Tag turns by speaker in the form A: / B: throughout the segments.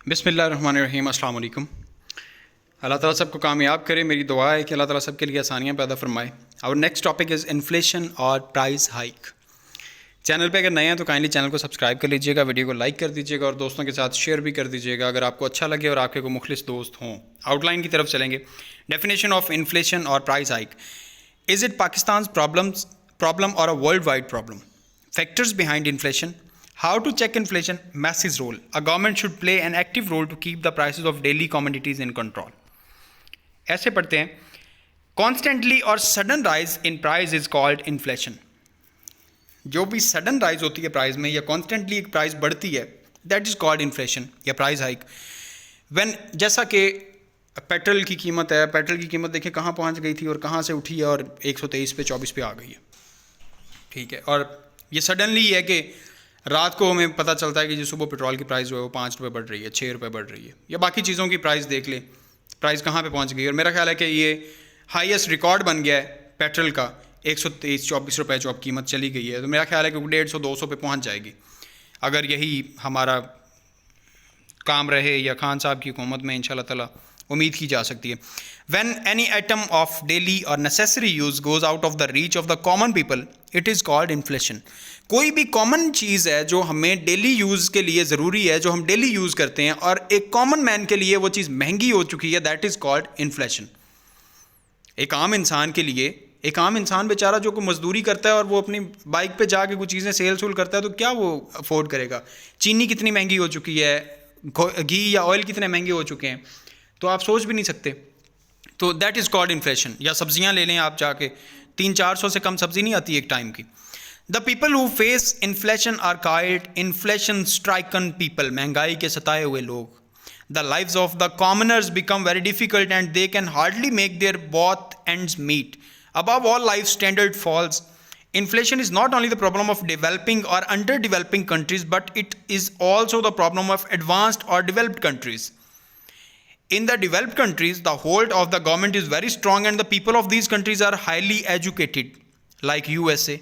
A: बिस्मिल्लाहिर्रहमानिर्रहीम, अस्सलाम वालेकुम। अल्लाह ताला सबको कामयाब करे। मेरी दुआ है कि अल्लाह ताला सबके लिए आसानियाँ पैदा फरमाए। और नेक्स्ट टॉपिक इज़ इन्फ्लेशन और प्राइस हाइक। चैनल पे अगर नए हैं तो काइंडली चैनल को सब्सक्राइब कर लीजिएगा, वीडियो को लाइक कर दीजिएगा और दोस्तों के साथ शेयर भी कर दीजिएगा अगर आपको अच्छा लगे और आपके कोई मुखलिस दोस्त हों। आउटलाइन की तरफ चलेंगे। डेफिनेशन ऑफ इन्फ्लेशन और price hike. Is it Pakistan problem or a world wide problem? Factors behind inflation. How to check inflation? Massive role. A government should play an active role to keep the prices of daily commodities in control. ऐसे पढ़ते हैं, Constantly or sudden rise in price is called inflation. जो भी sudden rise होती है price में या constantly एक प्राइस बढ़ती है, that is called inflation या प्राइस हाइक. When जैसा कि पेट्रोल की कीमत है, पेट्रोल की कीमत देखिए कहाँ पहुँच गई थी और कहाँ से उठी है और 123 पे 24 पे आ गई है, ठीक है। और ये सडनली है कि रात को हमें पता चलता है कि जो सुबह पेट्रोल की प्राइस जो है वो 5 रुपये बढ़ रही है, 6 रुपये बढ़ रही है, या बाकी चीज़ों की प्राइस देख ले, प्राइस कहाँ पे पहुँच गई। और मेरा ख्याल है कि ये हाईएस्ट रिकॉर्ड बन गया है पेट्रोल का, 123-24 रुपये जो अब कीमत चली गई है। तो मेरा ख्याल है कि 150-200 पे पहुँच जाएगी अगर यही हमारा काम रहे या खान साहब की हुकूमत में इंशाल्लाह ताला उम्मीद की जा सकती है। When any item of daily or necessary use goes out of the reach of the common people, it is called inflation. कोई भी कॉमन चीज़ है जो हमें डेली यूज़ के लिए ज़रूरी है, जो हम डेली यूज़ करते हैं और एक कॉमन मैन के लिए वो चीज़ महंगी हो चुकी है, दैट इज़ कॉल्ड इन्फ्लेशन। एक आम इंसान के लिए, एक आम इंसान बेचारा जो कोई मजदूरी करता है और वो अपनी बाइक पे जाके कुछ चीज़ें सेल सूल करता है तो क्या वो अफोर्ड करेगा? चीनी कितनी महंगी हो चुकी है, घी या ऑयल कितने महंगे हो चुके हैं, तो आप सोच भी नहीं सकते। तो दैट इज़ कॉल्ड इन्फ्लेशन। या सब्जियां ले लें आप जाके, 300-400 से कम सब्जी नहीं आती एक टाइम की। The people who face inflation are called inflation stricken people. महंगाई के सताए हुए लोग। The lives of the commoners become very difficult and they can hardly make their both ends meet. Above all life standard falls. Inflation is not only the problem of developing or underdeveloping countries, but it is also the problem of advanced or developed countries. In the developed countries, the hold of the government is very strong and the people of these countries are highly educated, like USA,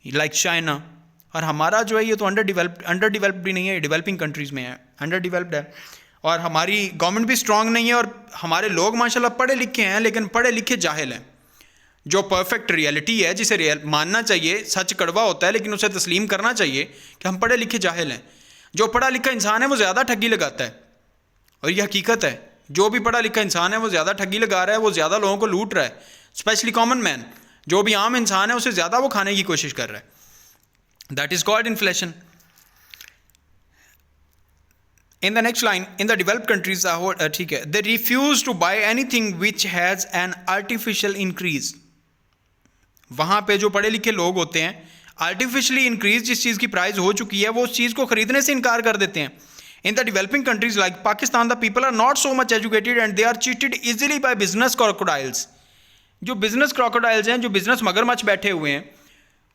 A: like China. और हमारा जो है ये तो under भी नहीं है, developing countries में है, अंडर डेवलप्ड है। और हमारी गवर्नमेंट भी स्ट्रांग नहीं है और हमारे लोग माशाल्लाह पढ़े लिखे हैं, लेकिन पढ़े लिखे जाहिल हैं। जो परफेक्ट रियलिटी है, जिसे मानना चाहिए, सच कड़वा होता है लेकिन उसे तस्लीम करना चाहिए कि हम पढ़े लिखे जाहिल हैं। जो पढ़ा लिखा इंसान है वो ज़्यादा ठगी लगाता है, और ये हकीकत है। जो भी पढ़ा लिखा इंसान है वो ज़्यादा ठगी लगा रहा है, वो ज़्यादा लोगों को लूट रहा है, स्पेशली कॉमन मैन। जो भी आम इंसान है उसे ज़्यादा वो खाने की कोशिश कर रहा है। That is called inflation. In the next line, in the developed countries, ठीक है, they refuse to buy anything which has an artificial increase. वहाँ पे जो पढ़े लिखे लोग होते हैं, आर्टिफिशियली इंक्रीज जिस चीज़ की प्राइस हो चुकी है वो उस चीज़ को खरीदने से इनकार कर देते हैं। In the developing countries like Pakistan, the people are not so much educated and they are cheated easily by business crocodiles. जो business crocodiles हैं, जो business मगरमच्छ बैठे हुए हैं,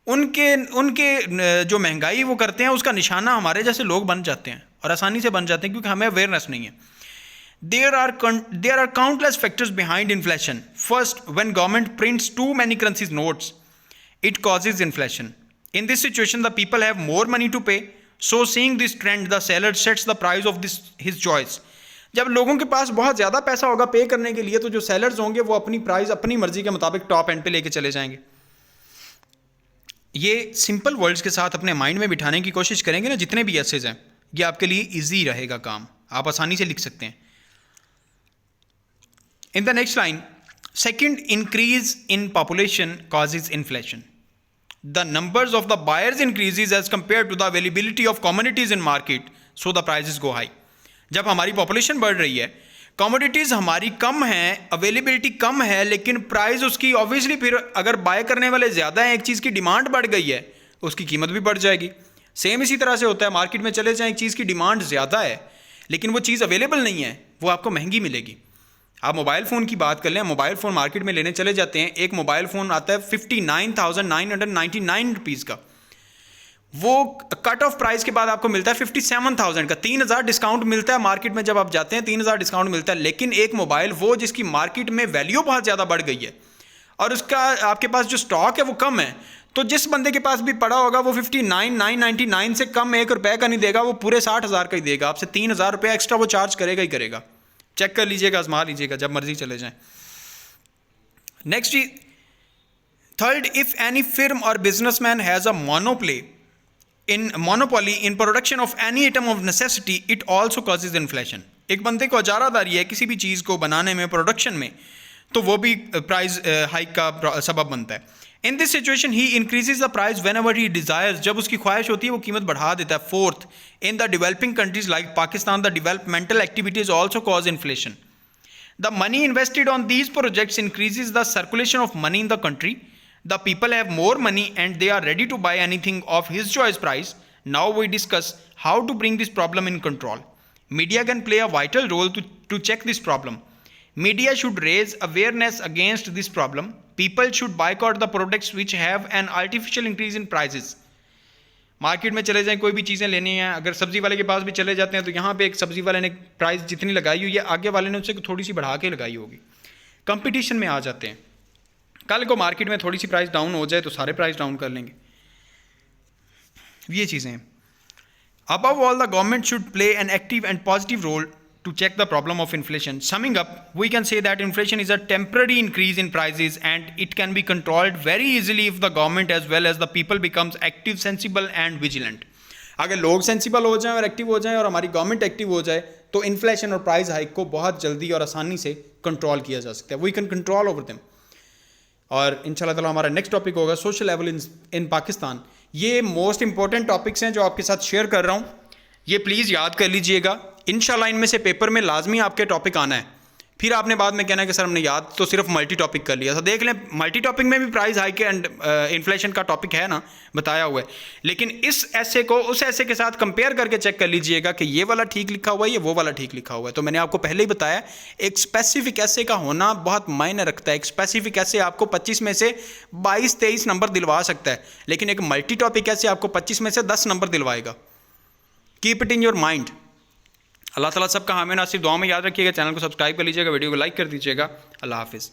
A: उनके जो महंगाई वो करते हैं उसका निशाना हमारे जैसे लोग बन जाते हैं और आसानी से बन जाते हैं क्योंकि हमें अवेयरनेस नहीं है। There are countless factors behind inflation. First, when government prints too many currency notes, it causes inflation. In this situation, the people have more money to pay. So seeing this trend, the seller sets the price of his choice. जब लोगों के पास बहुत ज़्यादा पैसा होगा पे करने के लिए, तो जो सेलर्स होंगे वो अपनी प्राइस अपनी मर्जी के मुताबिक टॉप एंड पे लेके चले जाएंगे। ये सिंपल वर्ड्स के साथ अपने माइंड में बिठाने की कोशिश करेंगे ना, जितने भी एसेज हैं, ये आपके लिए ईजी रहेगा काम, आप आसानी से लिख सकते हैं। इन the next line, second, increase in population causes inflation. The numbers of the buyers increases as compared to the availability of commodities in market, so the prices go high. जब हमारी पॉपुलेशन बढ़ रही है, कमोडिटीज़ हमारी कम हैं, availability कम है, लेकिन price उसकी ऑब्वियसली फिर अगर बाय करने वाले ज़्यादा हैं, एक चीज़ की डिमांड बढ़ गई है, उसकी कीमत भी बढ़ जाएगी। सेम इसी तरह से होता है, मार्केट में चले जाएँ, एक चीज़ की डिमांड ज़्यादा है लेकिन वो चीज़ अवेलेबल नहीं है, वो आपको महंगी मिलेगी। आप मोबाइल फ़ोन की बात कर लें, मोबाइल फ़ोन मार्केट में लेने चले जाते हैं, एक मोबाइल फ़ोन आता है 59,999 रुपीज़ का, वो कट ऑफ प्राइस के बाद आपको मिलता है 57,000 का। 3,000 डिस्काउंट मिलता है मार्केट में, जब आप जाते हैं 3,000 डिस्काउंट मिलता है। लेकिन एक मोबाइल वो जिसकी मार्केट में वैल्यू बहुत ज़्यादा बढ़ गई है और उसका आपके पास जो स्टॉक है वो कम है, तो जिस बंदे के पास भी पड़ा होगा वो 59,999 से कम ₹1 का नहीं देगा, वो पूरे 60,000 का ही देगा। आपसे 3,000 रुपये एक्स्ट्रा वो चार्ज करेगा ही करेगा। चेक कर लीजिएगा, आजमा लीजिएगा, जब मर्जी चले जाएं। नेक्स्ट जी, third, if any firm or businessman has a monopoly in production of any item of necessity, it also causes inflation. एक बंदे को इजारादारी है किसी भी चीज़ को बनाने में, प्रोडक्शन में, तो वो भी प्राइस हाइक का सबब बनता है। In this situation he increases the price when ever he desires, जब उसकी ख्वाहिश होती है वो कीमत बढ़ा देता है। Fourth, in the developing countries like Pakistan, the developmental activities also cause inflation. The money invested on these projects increases the circulation of money in the country. The people have more money and they are ready to buy anything of his choice price. Now we discuss how to bring this problem in control. Media can play a vital role to check this problem. Media should raise awareness against this problem. People should boycott the products which have an artificial increase in prices. Market में चले जाएं, कोई भी चीज़ें लेनी हैं, अगर सब्ज़ी वाले के पास भी चले जाते हैं तो यहाँ पे एक सब्ज़ी वाले ने प्राइस जितनी लगाई हुई है, आगे वाले ने उससे थोड़ी सी बढ़ा के लगाई होगी। कंपटीशन में आ जाते हैं। कल को मार्केट में थोड़ी सी प्राइस डाउन हो जाए तो सारे प्राइस डाउन कर लेंगे। ये चीज़ें हैं। Above all, the government should play an active and positive role to check the problem of inflation. Summing up, we can say that inflation is a temporary increase in prices and it can be controlled very easily if the government as well as the people becomes active, sensible and vigilant. अगर लोग sensible हो जाएं और active हो जाएं और हमारी government active हो जाए तो इन्फ्लेशन और प्राइस हाइक को बहुत जल्दी और आसानी से कंट्रोल किया जा सकता है। We can control over them. और इंशाल्लाह ताला हमारा नेक्स्ट टॉपिक होगा सोशल लेवल इन पाकिस्तान। ये मोस्ट इंपॉर्टेंट टॉपिक्स हैं जो आपके साथ शेयर कर रहा हूँ, ये प्लीज़ याद कर लीजिएगा। इंशाल्लाह इनमें से पेपर में लाजमी आपके टॉपिक आना है। फिर आपने बाद में कहना है कि सर हमने याद तो सिर्फ मल्टी टॉपिक कर लिया। तो देख लें, मल्टी टॉपिक में भी प्राइस हाइक एंड इन्फ्लेशन का टॉपिक है ना, बताया हुआ है। लेकिन इस ऐसे को उस ऐसे के साथ कंपेयर करके चेक कर लीजिएगा कि ये वाला ठीक लिखा हुआ है, ये वो वाला ठीक लिखा हुआ है। तो मैंने आपको पहले ही बताया, एक स्पेसिफिक ऐसे का होना बहुत मायने रखता है। एक स्पेसिफिक ऐसे आपको 25 में से 22-23 नंबर दिलवा सकता है, लेकिन एक मल्टी टॉपिक ऐसे आपको 25 में से 10 नंबर दिलवाएगा। Keep it in your mind. अल्लाह ताला सबका हामी नासिर, दुआ में याद रखिएगा। चैनल को सब्सक्राइब कर लीजिएगा, वीडियो को लाइक कर दीजिएगा। अल्लाह हाफिज़।